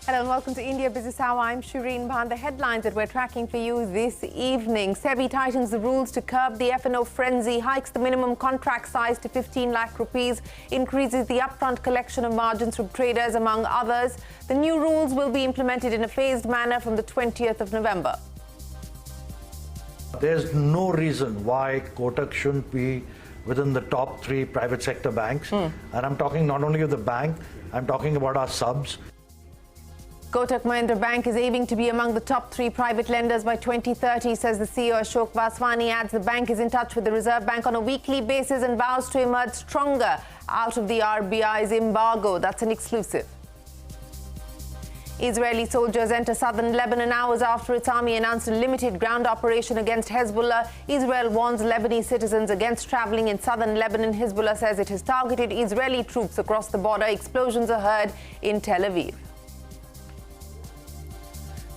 Hello and welcome to India Business Hour. I'm Shireen Bhan. The headlines that we're tracking for you this evening. SEBI tightens the rules to curb the F&O frenzy, hikes the minimum contract size to 15 lakh rupees, increases the upfront collection of margins from traders, among others. The new rules will be implemented in a phased manner from the 20th of November. There's no reason why Kotak shouldn't be within the top 3 private sector banks. And I'm talking not only of the bank, I'm talking about our subs. Kotak Mahindra Bank is aiming to be among the top 3 private lenders by 2030, says the CEO Ashok Vaswani. Adds the bank is in touch with the Reserve Bank on a weekly basis and vows to emerge stronger out of the RBI's embargo. That's an exclusive. Israeli soldiers enter southern Lebanon hours after its army announced a limited ground operation against Hezbollah. Israel warns Lebanese citizens against traveling in southern Lebanon. Hezbollah says it has targeted Israeli troops across the border. Explosions are heard in Tel Aviv.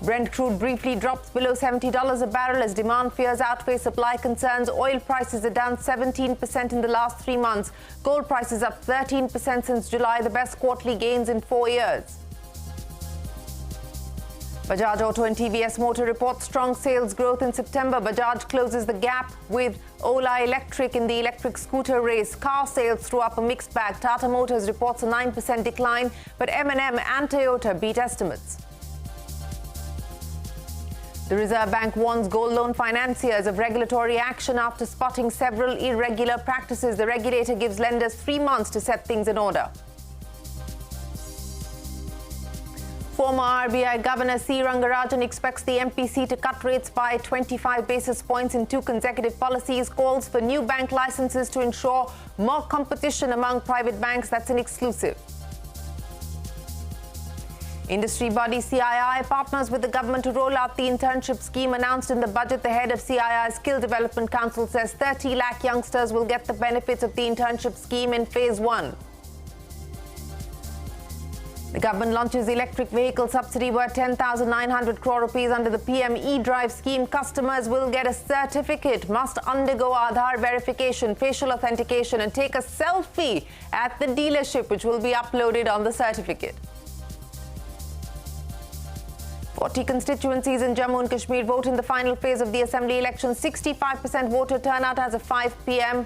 Brent crude briefly drops below $70 a barrel as demand fears outweigh supply concerns. Oil prices are down 17% in the last 3 months. Gold prices up 13% since July, the best quarterly gains in 4 years. Bajaj Auto and TVS Motor report strong sales growth in September. Bajaj closes the gap with Ola Electric in the electric scooter race. Car sales threw up a mixed bag. Tata Motors reports a 9% decline, but M&M and Toyota beat estimates. The Reserve Bank warns gold loan financiers of regulatory action after spotting several irregular practices. The regulator gives lenders 3 months to set things in order. Former RBI Governor C. Rangarajan expects the MPC to cut rates by 25 basis points in 2 consecutive policies. Calls for new bank licenses to ensure more competition among private banks. That's an exclusive. Industry body CII partners with the government to roll out the internship scheme announced in the budget. The head of CII Skill Development Council says 30 lakh youngsters will get the benefits of the internship scheme in phase 1. The government launches electric vehicle subsidy worth 10,900 crore rupees under the PM E-Drive scheme. Customers will get a certificate, must undergo Aadhaar verification, facial authentication and take a selfie at the dealership, which will be uploaded on the certificate. 40 constituencies in Jammu and Kashmir vote in the final phase of the assembly election. 65% voter turnout as of 5 p.m.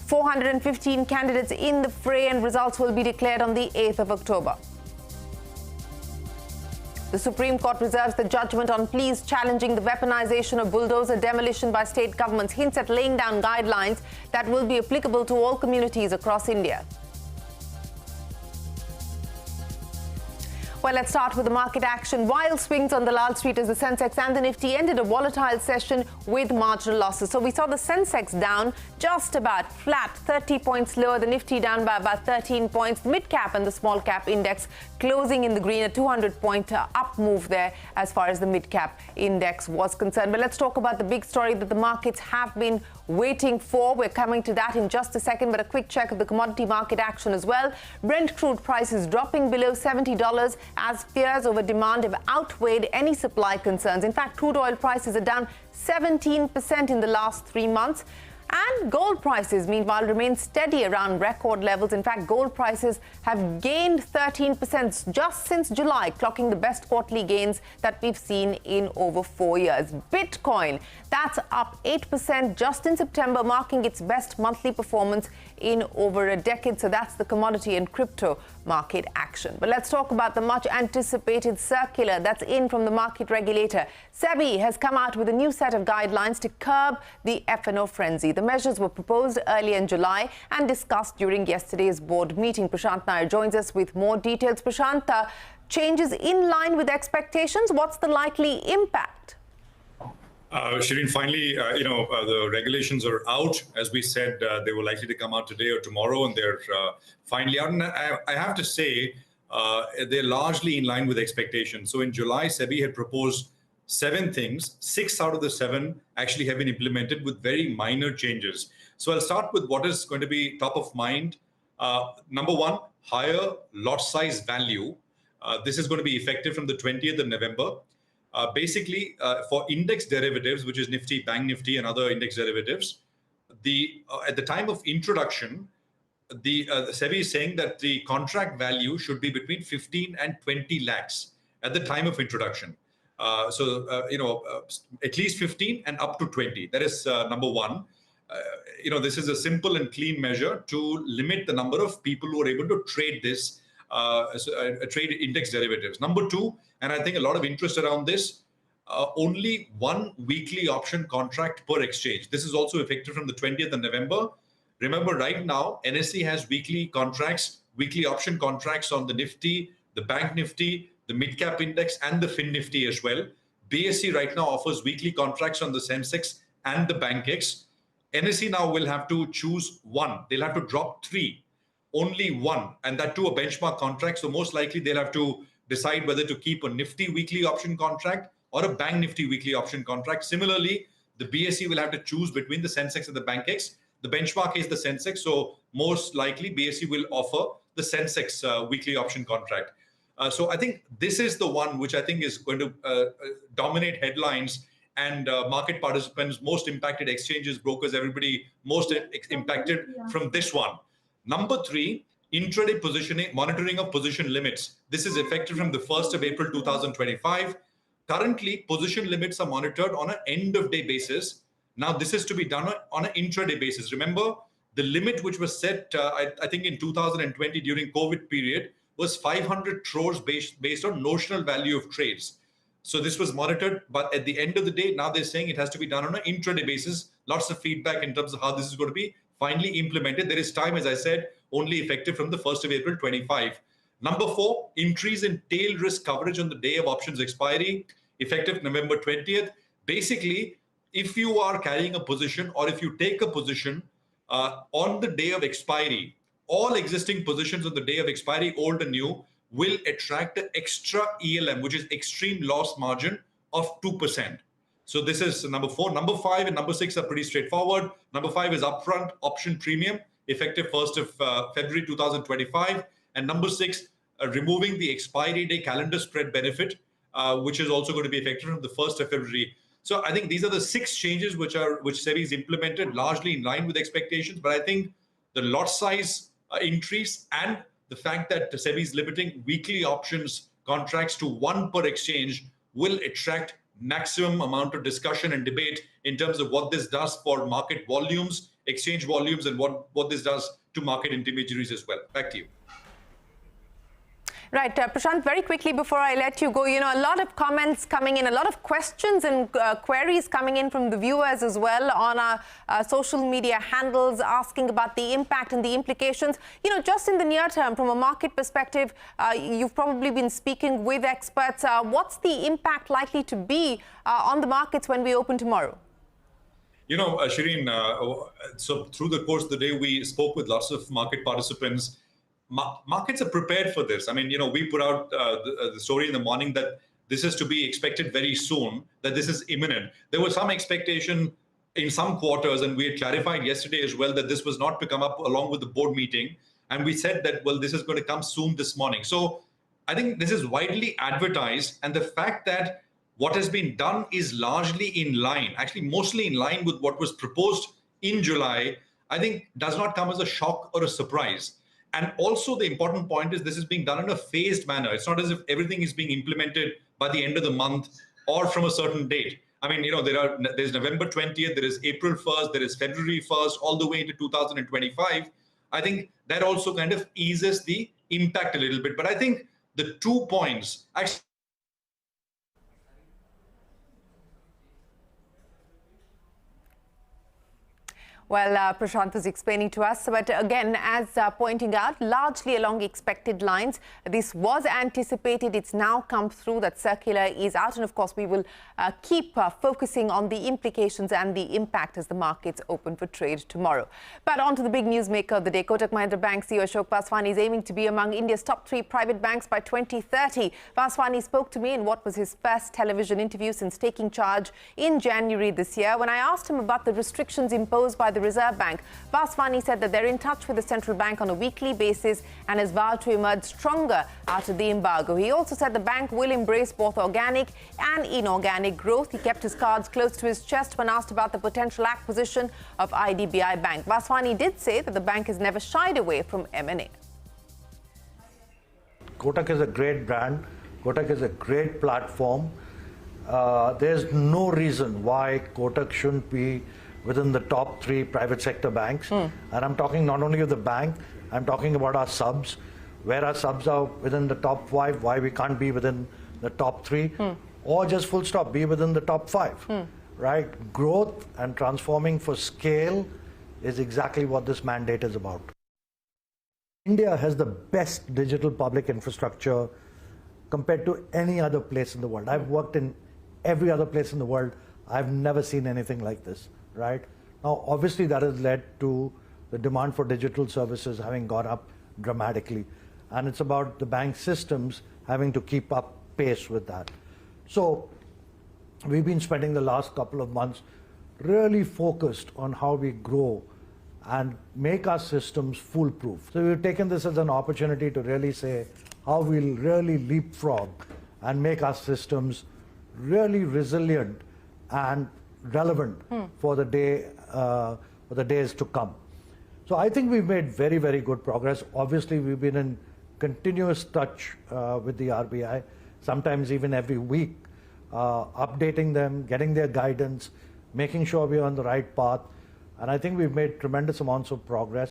415 candidates in the fray, and results will be declared on the 8th of October. The Supreme Court reserves the judgment on pleas challenging the weaponisation of bulldozer demolition by state governments. Hints at laying down guidelines that will be applicable to all communities across India. Well, let's start with the market action. Wild swings on the Lal Street as the Sensex and the Nifty ended a volatile session with marginal losses. So we saw the Sensex down just about flat, 30 points lower, the Nifty down by about 13 points. The mid-cap and the small-cap index closing in the green, a 200-point up move there as far as the mid-cap index was concerned. But let's talk about the big story that the markets have been waiting for. We're coming to that in just a second, but a quick check of the commodity market action as well. Brent crude prices dropping below $70 as fears over demand have outweighed any supply concerns. In fact, crude oil prices are down 17% in the last 3 months. And gold prices, meanwhile, remain steady around record levels. In fact, gold prices have gained 13% just since July, clocking the best quarterly gains that we've seen in over 4 years. Bitcoin, that's up 8% just in September, marking its best monthly performance in over a decade. So that's the commodity and crypto market action. But let's talk about the much anticipated circular that's in from the market regulator. SEBI has come out with a new set of guidelines to curb the F&O frenzy. The measures were proposed early in July and discussed during yesterday's board meeting. Prashant Nair joins us with more details. Prashant, changes in line with expectations. What's the likely impact? Shireen, finally, the regulations are out. As we said, they were likely to come out today or tomorrow, and they're finally out. And I have to say, they're largely in line with expectations. So in July, SEBI had proposed 7 things. 6 out of the 7 actually have been implemented with very minor changes. So I'll start with what is going to be top of mind. Number 1, higher lot size value. This is going to be effective from the 20th of November. Basically, for index derivatives, which is Nifty, Bank Nifty, and other index derivatives, at the time of introduction, the SEBI is saying that the contract value should be between 15 and 20 lakhs at the time of introduction. At least 15 and up to 20. That is number one. This is a simple and clean measure to limit the number of people who are able to trade this, trade index derivatives. Number two, and I think a lot of interest around this, only one weekly option contract per exchange. This is also effective from the 20th of November. Remember, right now, NSE has weekly option contracts on the Nifty, the Bank Nifty, the mid-cap index, and the Fin Nifty as well. BSE right now offers weekly contracts on the sensex and the Bank X. NSE now will have to choose one. They'll have to drop three, only one, and that too a benchmark contract. So most likely they'll have to decide whether to keep a Nifty weekly option contract or a Bank Nifty weekly option contract. Similarly, the BSE will have to choose between the sensex and the Bank X. The benchmark is the sensex, so most likely BSE will offer the sensex weekly option contract. So I think this is the one which I think is going to dominate headlines and market participants, most impacted exchanges, brokers, everybody most impacted from this one. Number three, intraday positioning, monitoring of position limits. This is effective from the 1st of April 2025. Currently, position limits are monitored on an end-of-day basis. Now, this is to be done on an intraday basis. Remember, the limit which was set, I think in 2020 during COVID period, was 500 crores based on notional value of trades. So this was monitored, but at the end of the day, now they're saying it has to be done on an intraday basis. Lots of feedback in terms of how this is going to be finally implemented. There is time, as I said, only effective from the 1st of April 25. Number four, increase in tail risk coverage on the day of options expiry, effective November 20th. Basically, if you are carrying a position or if you take a position on the day of expiry, all existing positions on the day of expiry, old and new, will attract an extra ELM, which is extreme loss margin of 2%. So this is number four. Number five and number six are pretty straightforward. Number five is upfront option premium, effective 1st of February 2025. And number six, removing the expiry day calendar spread benefit, which is also going to be effective from the 1st of February. So I think these are the six changes which SEBI has implemented, largely in line with expectations. But I think the lot size increase and the fact that SEBI is limiting weekly options contracts to one per exchange will attract maximum amount of discussion and debate in terms of what this does for market volumes, exchange volumes, and what this does to market intermediaries as well. Back to you. Right, Prashant, very quickly before I let you go, a lot of comments coming in, a lot of questions and queries coming in from the viewers as well on our social media handles asking about the impact and the implications. Just in the near term, from a market perspective, you've probably been speaking with experts. What's the impact likely to be on the markets when we open tomorrow? Shireen, so through the course of the day, we spoke with lots of market participants. Markets are prepared for this. I mean, we put out the story in the morning that this is to be expected very soon, that this is imminent. There was some expectation in some quarters, and we had clarified yesterday as well that this was not to come up along with the board meeting. And we said that, well, this is going to come soon this morning. So I think this is widely advertised. And the fact that what has been done is largely in line, actually mostly in line with what was proposed in July, I think does not come as a shock or a surprise. And also the important point is this is being done in a phased manner. It's not as if everything is being implemented by the end of the month or from a certain date. I mean, there's November 20th, there is April 1st, there is February 1st, all the way into 2025. I think that also kind of eases the impact a little bit. But I think the 2 points actually. Well, Prashant was explaining to us, but again, as pointing out, largely along expected lines. This was anticipated. It's now come through. That circular is out. And of course, we will keep focusing on the implications and the impact as the markets open for trade tomorrow. But on to the big newsmaker of the day. Kotak Bank CEO Ashok Vaswani is aiming to be among India's top 3 private banks by 2030. Vaswani spoke to me in what was his first television interview since taking charge in January this year. When I asked him about the restrictions imposed by the Reserve Bank. Vaswani said that they're in touch with the central bank on a weekly basis and has vowed to emerge stronger out of the embargo. He also said the bank will embrace both organic and inorganic growth. He kept his cards close to his chest when asked about the potential acquisition of IDBI Bank. Vaswani did say that the bank has never shied away from M&A. Kotak is a great brand. Kotak is a great platform. There's no reason why Kotak shouldn't be within the top 3 private sector banks. And I'm talking not only of the bank, I'm talking about our subs. Where our subs are within the top 5, why we can't be within the top 3, or just full stop, be within the top 5. Right? Growth and transforming for scale is exactly what this mandate is about. India has the best digital public infrastructure compared to any other place in the world. I've worked in every other place in the world. I've never seen anything like this, right? Now, obviously, that has led to the demand for digital services having gone up dramatically. And it's about the bank systems having to keep up pace with that. So we've been spending the last couple of months really focused on how we grow and make our systems foolproof. So we've taken this as an opportunity to really say how we'll really leapfrog and make our systems really resilient and relevant for the days to come. So I think we've made very, very good progress. Obviously, we've been in continuous touch with the RBI, sometimes even every week, updating them, getting their guidance, making sure we're on the right path. And I think we've made tremendous amounts of progress.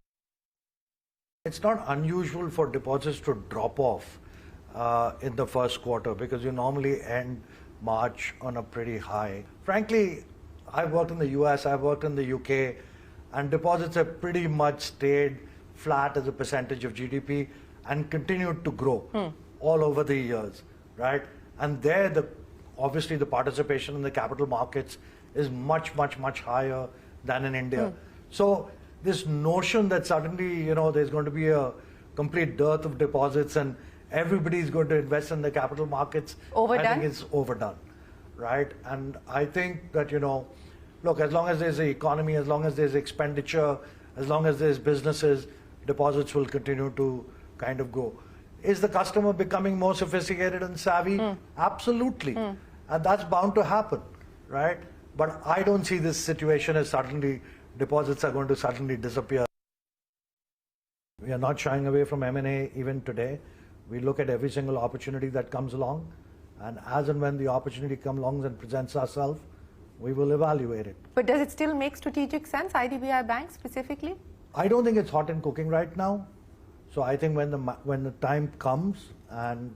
It's not unusual for deposits to drop off in the first quarter because you normally end March on a pretty high. Frankly, I've worked in the US, I've worked in the UK, and deposits have pretty much stayed flat as a percentage of GDP and continued to grow all over the years, right? And there, obviously the participation in the capital markets is much, much, much higher than in India. So this notion that suddenly, there's going to be a complete dearth of deposits and everybody's going to invest in the capital markets, overdone? I think it's overdone, right? And I think that, look, as long as there's an economy, as long as there's expenditure, as long as there's businesses, deposits will continue to kind of grow. Is the customer becoming more sophisticated and savvy? Absolutely. And that's bound to happen, right? But I don't see this situation as suddenly deposits are going to suddenly disappear. We are not shying away from M&A even today. We look at every single opportunity that comes along, and as and when the opportunity comes along and presents ourselves, we will evaluate it. But does it still make strategic sense, IDBI Bank specifically? I don't think it's hot in cooking right now. So I think when the time comes and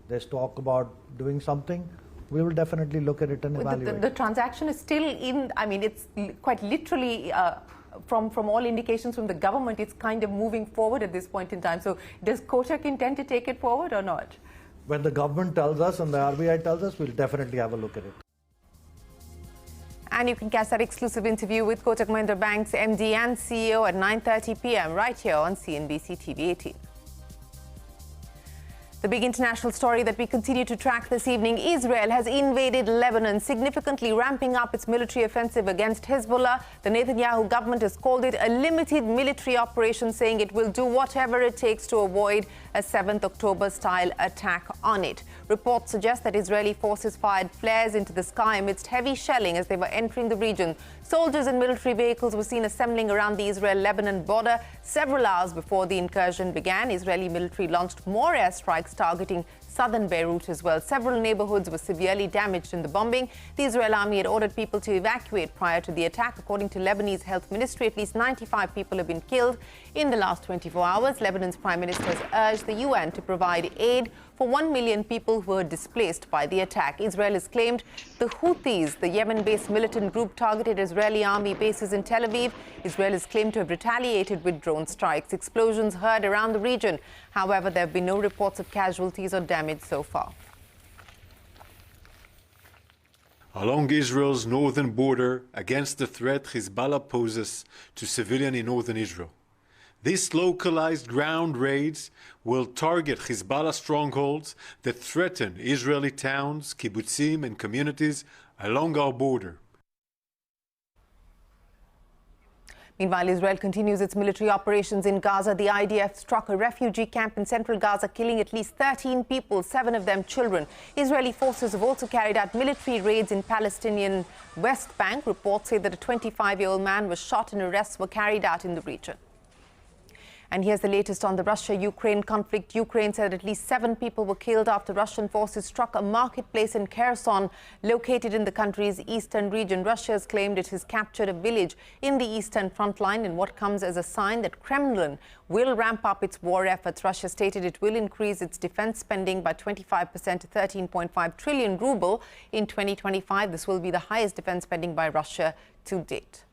there's talk about doing something, we will definitely look at it and evaluate. The transaction is still in, it's quite literally, from all indications from the government, it's kind of moving forward at this point in time. So does Kotak intend to take it forward or not? When the government tells us and the RBI tells us, we'll definitely have a look at it. And you can catch that exclusive interview with Kotak Mahindra Bank's MD and CEO at 9:30 p.m. right here on CNBC TV 18. The big international story that we continue to track this evening: Israel has invaded Lebanon, significantly ramping up its military offensive against Hezbollah. The Netanyahu government has called it a limited military operation, saying it will do whatever it takes to avoid a 7th October-style attack on it. Reports suggest that Israeli forces fired flares into the sky amidst heavy shelling as they were entering the region. Soldiers and military vehicles were seen assembling around the Israel-Lebanon border several hours before the incursion began. Israeli military launched more airstrikes targeting southern Beirut as well. Several neighborhoods were severely damaged in the bombing. The Israel army had ordered people to evacuate prior to the attack. According to Lebanese health ministry, at least 95 people have been killed in the last 24 hours. Lebanon's prime minister has urged the UN to provide aid for 1 million people who were displaced by the attack. Israel has claimed the Houthis, the Yemen-based militant group, targeted Israeli army bases in Tel Aviv. Israel is claimed to have retaliated with drone strikes. Explosions heard around the region. However, there have been no reports of casualties or damage so far. Along Israel's northern border, against the threat Hezbollah poses to civilians in northern Israel. These localized ground raids will target Hezbollah strongholds that threaten Israeli towns, kibbutzim, and communities along our border. Meanwhile, Israel continues its military operations in Gaza. The IDF struck a refugee camp in central Gaza, killing at least 13 people, 7 of them children. Israeli forces have also carried out military raids in Palestinian West Bank. Reports say that a 25-year-old man was shot and arrests were carried out in the region. And here's the latest on the Russia-Ukraine conflict. Ukraine said at least 7 people were killed after Russian forces struck a marketplace in Kherson, located in the country's eastern region. Russia has claimed it has captured a village in the eastern front line in what comes as a sign that Kremlin will ramp up its war efforts. Russia stated it will increase its defense spending by 25% to 13.5 trillion ruble in 2025. This will be the highest defense spending by Russia to date.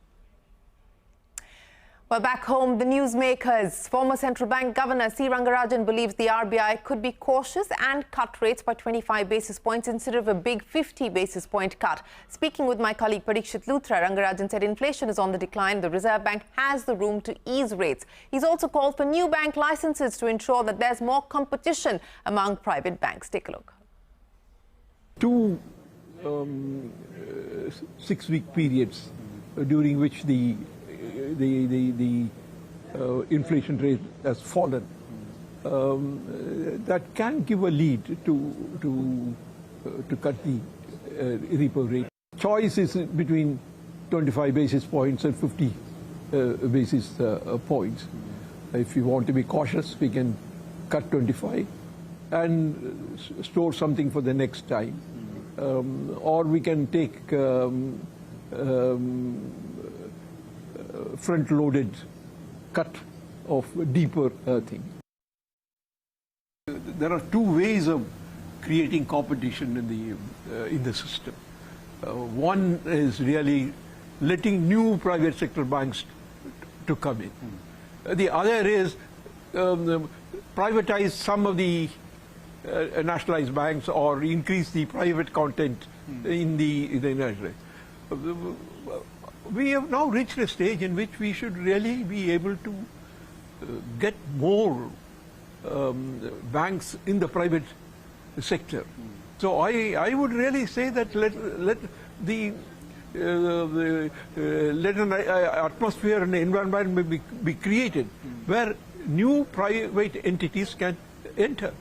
Well, back home, the newsmakers. Former central bank governor C. Rangarajan believes the RBI could be cautious and cut rates by 25 basis points instead of a big 50 basis point cut. Speaking with my colleague Parikshit Luthra, Rangarajan said inflation is on the decline. The Reserve Bank has the room to ease rates. He's also called for new bank licenses to ensure that there's more competition among private banks. Take a look. 2 6-week periods during which the inflation rate has fallen, that can give a lead to cut the repo rate. Choice is between 25 basis points and 50 basis points. If you want to be cautious, we can cut 25 and store something for the next time, or we can take front-loaded cut of deeper thing. There are 2 ways of creating competition in the system. One is really letting new private sector banks to come in. The other is privatize some of the nationalized banks or increase the private content in the national. We have now reached a stage in which we should really be able to get more banks in the private sector. So I would really say that let an atmosphere and environment be created where new private entities can enter.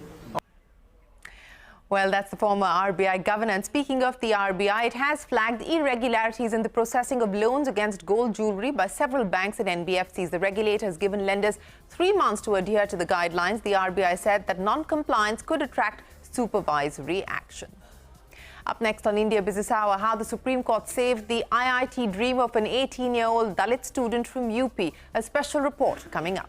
Well, that's the former RBI governor. And speaking of the RBI, it has flagged irregularities in the processing of loans against gold jewellery by several banks and NBFCs. The regulator has given lenders 3 months to adhere to the guidelines. The RBI said that non-compliance could attract supervisory action. Up next on India Business Hour, how the Supreme Court saved the IIT dream of an 18-year-old Dalit student from UP. A special report coming up.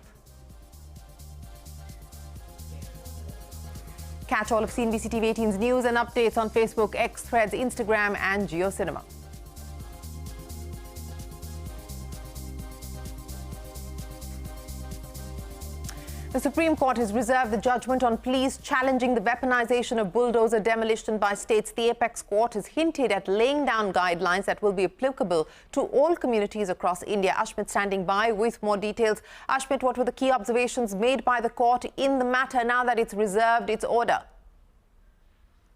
Catch all of CNBC TV 18's news and updates on Facebook, X, Threads, Instagram and JioCinema. The Supreme Court has reserved the judgment on pleas challenging the weaponization of bulldozer demolition by states. The apex court has hinted at laying down guidelines that will be applicable to all communities across India. Ashmit standing by with more details. Ashmit, what were the key observations made by the court in the matter now that it's reserved its order?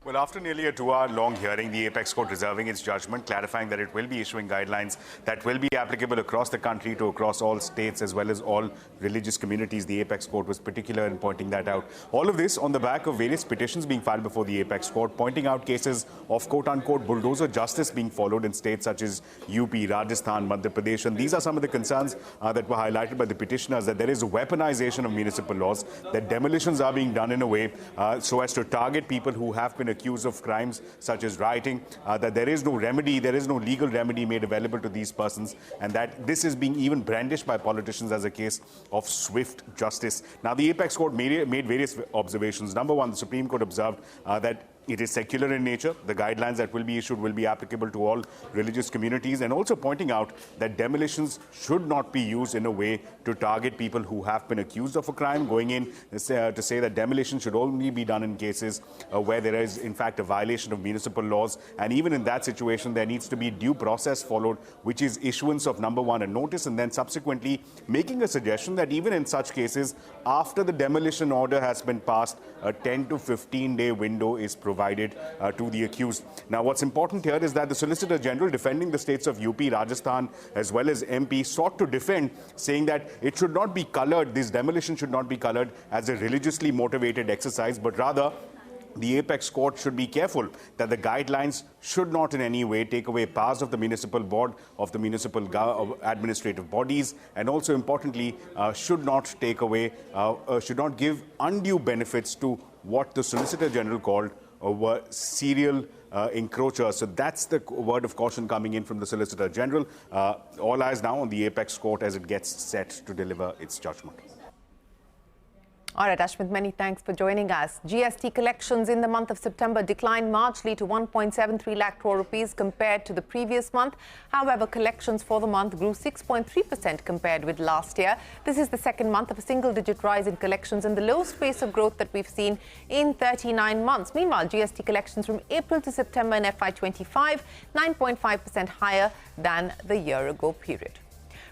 Well, after nearly a 2-hour-long hearing, the Apex Court reserving its judgment, clarifying that it will be issuing guidelines that will be applicable across the country to across all states as well as all religious communities. The Apex Court was particular in pointing that out. All of this on the back of various petitions being filed before the Apex Court, pointing out cases of quote-unquote bulldozer justice being followed in states such as UP, Rajasthan, Madhya Pradesh. And these are some of the concerns that were highlighted by the petitioners, that there is a weaponization of municipal laws, that demolitions are being done in a way so as to target people who have been accused of crimes such as rioting, that there is no remedy, there is no legal remedy made available to these persons, and that this is being even brandished by politicians as a case of swift justice. Now, the Apex Court made various observations. Number one, the Supreme Court observed that it is secular in nature. The guidelines that will be issued will be applicable to all religious communities, and also pointing out that demolitions should not be used in a way to target people who have been accused of a crime, going in to say that demolition should only be done in cases where there is, in fact, a violation of municipal laws. And even in that situation, there needs to be due process followed, which is issuance of, number one, a notice, and then subsequently making a suggestion that even in such cases, after the demolition order has been passed, a 10 to 15-day window is provided provided to the accused. Now, what's important here is that the Solicitor General defending the states of UP, Rajasthan, as well as MP, sought to defend, saying that it should not be colored, this demolition should not be colored as a religiously motivated exercise, but rather the apex court should be careful that the guidelines should not in any way take away powers of the municipal board, of the municipal administrative bodies, and also importantly should not take away, should not give undue benefits to what the Solicitor General called were serial encroachers. So that's the word of caution coming in from the Solicitor General. All eyes now on the apex court as it gets set to deliver its judgment. All right, Ashmit, many thanks for joining us. GST collections in the month of September declined marginally to 1.73 lakh crore rupees compared to the previous month. However, collections for the month grew 6.3% compared with last year. This is the second month of a single-digit rise in collections and the lowest pace of growth that we've seen in 39 months. Meanwhile, GST collections from April to September in FY25, 9.5% higher than the year-ago period.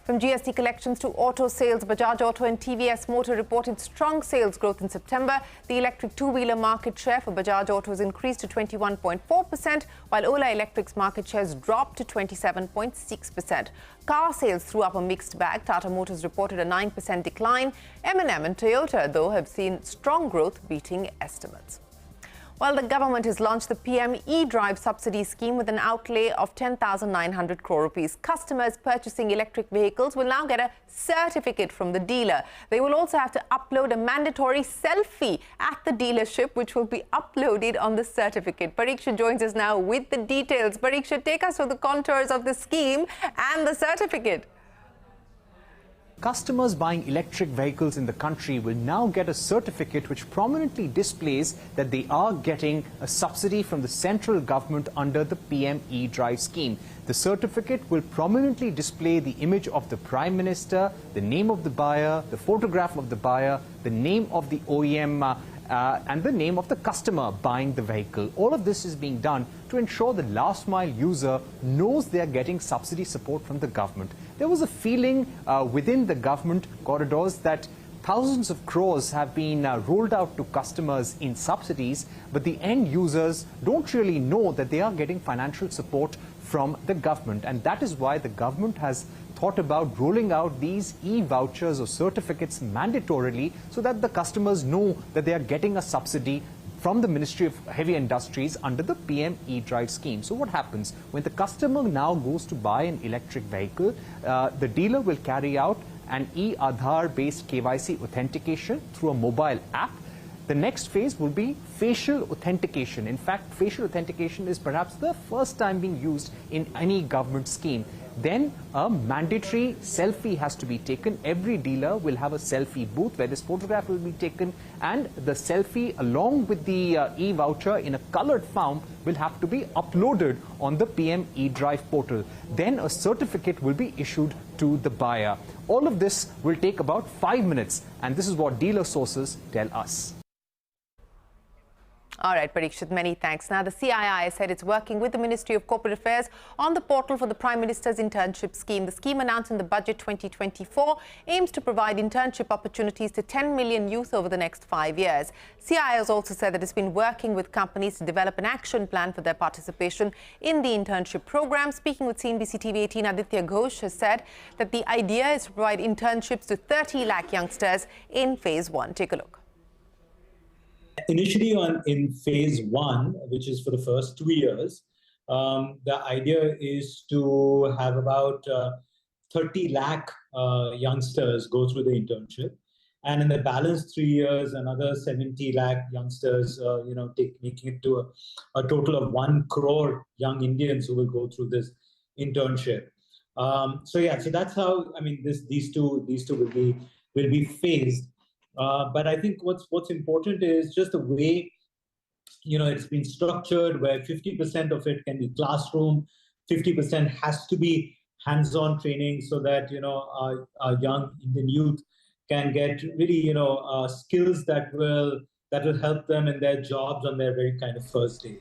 From GST collections to auto sales, Bajaj Auto and TVS Motor reported strong sales growth in September. The electric two-wheeler market share for Bajaj Auto has increased to 21.4%, while Ola Electric's market shares dropped to 27.6%. Car sales threw up a mixed bag. Tata Motors reported a 9% decline. M&M and Toyota, though, have seen strong growth, beating estimates. Well, the government has launched the PM e-Drive subsidy scheme with an outlay of 10,900 crore rupees. Customers purchasing electric vehicles will now get a certificate from the dealer. They will also have to upload a mandatory selfie at the dealership, which will be uploaded on the certificate. Pariksha joins us now with the details. Pariksha, take us through the contours of the scheme and the certificate. Customers buying electric vehicles in the country will now get a certificate which prominently displays that they are getting a subsidy from the central government under the PM e-Drive scheme. The certificate will prominently display the image of the Prime Minister, the name of the buyer, the photograph of the buyer, the name of the OEM and the name of the customer buying the vehicle. All of this is being done to ensure the last mile user knows they are getting subsidy support from the government. There was a feeling within the government corridors that thousands of crores have been rolled out to customers in subsidies, but the end users don't really know that they are getting financial support from the government. And that is why the government has thought about rolling out these e-vouchers or certificates mandatorily so that the customers know that they are getting a subsidy from the Ministry of Heavy Industries under the PM e-Drive scheme. So what happens when the customer now goes to buy an electric vehicle? The dealer will carry out an e-Aadhaar based KYC authentication through a mobile app. The next phase will be facial authentication. In fact, facial authentication is perhaps the first time being used in any government scheme. Then a mandatory selfie has to be taken. Every dealer will have a selfie booth where this photograph will be taken, and the selfie along with the e-voucher in a colored form will have to be uploaded on the PM e-Drive portal. Then a certificate will be issued to the buyer. All of this will take about 5 minutes, and this is what dealer sources tell us. All right, Parikshit, many thanks. Now, the CII said it's working with the Ministry of Corporate Affairs on the portal for the Prime Minister's internship scheme. The scheme announced in the Budget 2024 aims to provide internship opportunities to 10 million youth over the next 5 years. CII has also said that it's been working with companies to develop an action plan for their participation in the internship program. Speaking with CNBC TV 18, Aditya Ghosh has said that the idea is to provide internships to 30 lakh youngsters in phase 1. Take a look. Initially in phase 1, which is for the first 2 years, the idea is to have about 30 lakh youngsters go through the internship. And in the balance 3 years, another 70 lakh youngsters, making it to a total of 1 crore young Indians who will go through this internship. So that's how, these two will be phased. But I think what's important is just the way, it's been structured, where 50% of it can be classroom, 50% has to be hands-on training, so that our young Indian youth can get really skills that will help them in their jobs on their very kind of first day.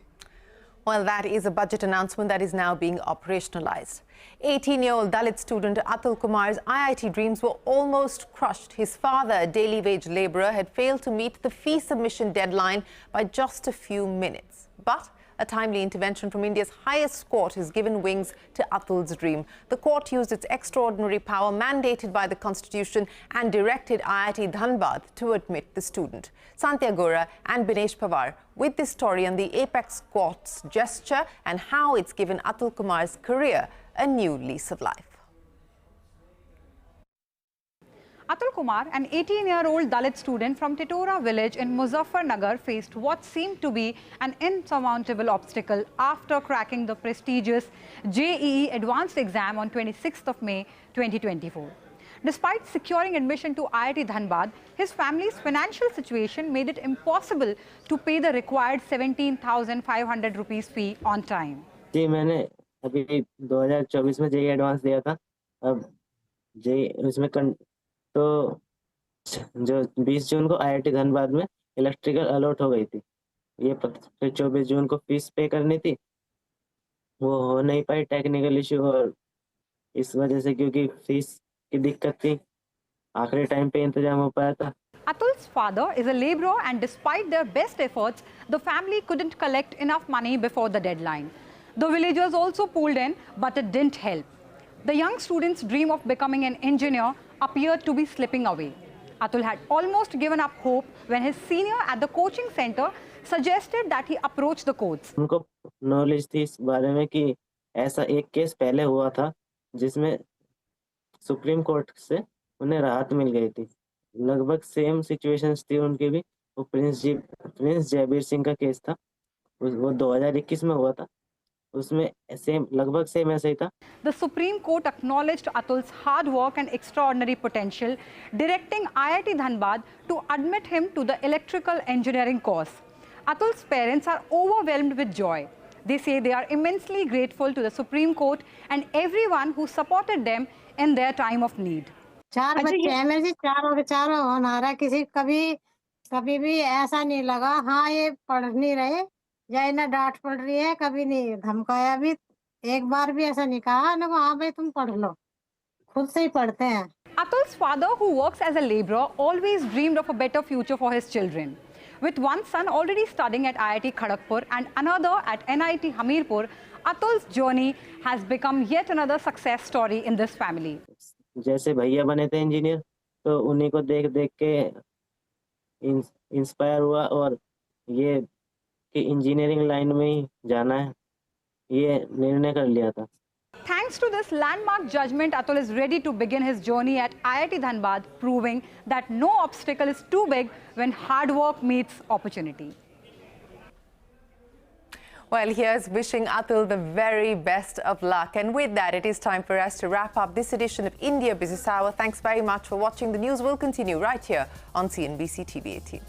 Well, that is a budget announcement that is now being operationalized. 18-year-old Dalit student Atul Kumar's IIT dreams were almost crushed. His father, a daily wage labourer, had failed to meet the fee submission deadline by just a few minutes. But a timely intervention from India's highest court has given wings to Atul's dream. The court used its extraordinary power mandated by the Constitution and directed IIT Dhanbad to admit the student. Santya Gora and Binesh Pawar with this story on the apex court's gesture and how it's given Atul Kumar's career a new lease of life. Atul Kumar, an 18-year-old Dalit student from Titora village in Muzaffarnagar, faced what seemed to be an insurmountable obstacle after cracking the prestigious JEE advanced exam on 26th of May 2024. Despite securing admission to IIT Dhanbad, his family's financial situation made it impossible to pay the required 17,500 rupees fee on time. जी मैंने अभी 2024 में JEE advance दिया था. अब JEE उसमें तो जो 20 जून को IIT धनबाद में इलेक्ट्रिकल अलॉट हो गई थी. ये फिर 24 जून को फीस पे करनी थी, वो हो नहीं पाई टेक्निकल इशू, और इस वजह से क्योंकि फीस की दिक्कत थी आखिरी टाइम पे इंतजाम हो पाया था. Atul's father is a labourer, and despite their best efforts, the family couldn't collect enough money before the deadline. The villagers also pulled in, but it didn't help. The young student's dream of becoming an engineer appeared to be slipping away. Atul had almost given up hope when his senior at the coaching center suggested that he approach the courts. उनको knowledge थी इस बारे में कि ऐसा एक case पहले हुआ था जिसमें सुप्रीम कोर्ट से उन्हें राहत मिल गई थी. लगभग सेम सिचुएशंस थी उनकी भी. वो प्रिंस जयबीर सिंह का केस था, वो 2021 में हुआ था. उसमें लगभग सेम ऐसा ही था. The Supreme Court acknowledged Atul's hard work and extraordinary potential, directing IIT Dhanbad to admit him to the electrical engineering course. Atul's parents are overwhelmed with joy. They say they are immensely grateful to the Supreme Court and everyone who supported them in their time of need. 4 बच्चे हैं मेरे, चारों होनहारा. कभी भी ऐसा नहीं लगा हाँ ये पढ़ नहीं रहे या इन्हें डांट पड़ रही है, कभी नहीं धमकाया भी. एक बार भी ऐसा नहीं कहा ना हाँ भाई तुम पढ़ लो, खुद से ही पढ़ते हैं. Atul's father, who works as a labourer, always dreamed of a better future for his children. With one son already studying at IIT Kharagpur and another at NIT Hamirpur, Atul's journey has become yet another success story in this family. जैसे भैया बने थे engineer, तो उन्हीं को देख के inspire हुआ और ये कि इंजीनियरिंग लाइन में ही जाना है, ये निर्णय कर लिया था. Thanks to this landmark judgment, Atul is ready to begin his journey at IIT Dhanbad, proving that no obstacle is too big when hard work meets opportunity. Well, here's wishing Atul the very best of luck. And with that, it is time for us to wrap up this edition of India Business Hour. Thanks very much for watching. The news will continue right here on CNBC TV 18.